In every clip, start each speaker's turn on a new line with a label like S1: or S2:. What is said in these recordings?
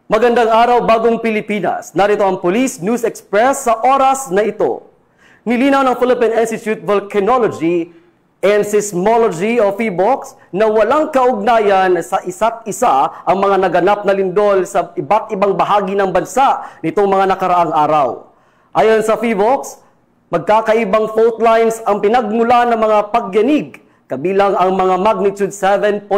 S1: Magandang araw, bagong Pilipinas. Narito ang Police News Express sa oras na ito. Nilinaw ng Philippine Institute of Volcanology and Seismology o PHIVOLCS na walang kaugnayan sa isa't isa ang mga naganap na lindol sa iba't ibang bahagi ng bansa nitong mga nakaraang araw. Ayon sa PHIVOLCS, magkakaibang fault lines ang pinagmulan ng mga pagyanig, kabilang ang mga magnitude 7.4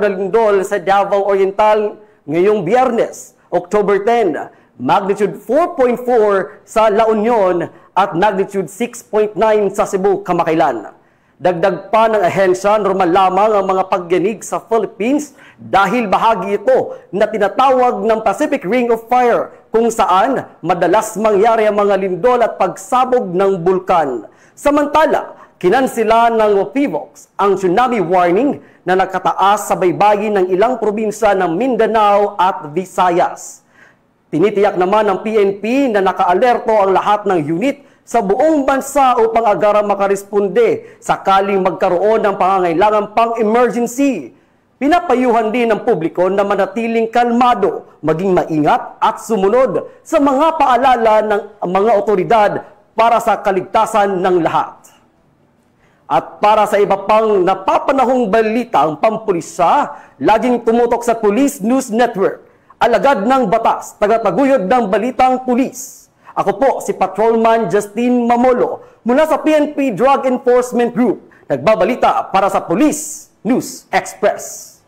S1: na lindol sa Davao Oriental ngayong Biyernes, October 10, magnitude 4.4 sa La Union at magnitude 6.9 sa Cebu, kamakailan. Dagdag pa ng ahensya, normal lamang ang mga pagyanig sa Philippines dahil bahagi ito na tinatawag ng Pacific Ring of Fire kung saan madalas mangyari ang mga lindol at pagsabog ng bulkan. Samantala, kinansila ng PHIVOLCS ang tsunami warning na nakataas sa baybayin ng ilang probinsya ng Mindanao at Visayas. Tinitiyak naman ng PNP na nakaalerto ang lahat ng unit sa buong bansa upang agarang makaresponde sakaling magkaroon ng pangangailangan pang-emergency. Pinapayuhan din ng publiko na manatiling kalmado, maging maingat at sumunod sa mga paalala ng mga otoridad para sa kaligtasan ng lahat. At para sa iba pang napapanahong balita ang pampulisya, laging tumutok sa Police News Network, alagad ng batas, tagataguyod ng balitang pulis. Ako po si Patrolman Justin Mamolo mula sa PNP Drug Enforcement Group, nagbabalita para sa Police News Express.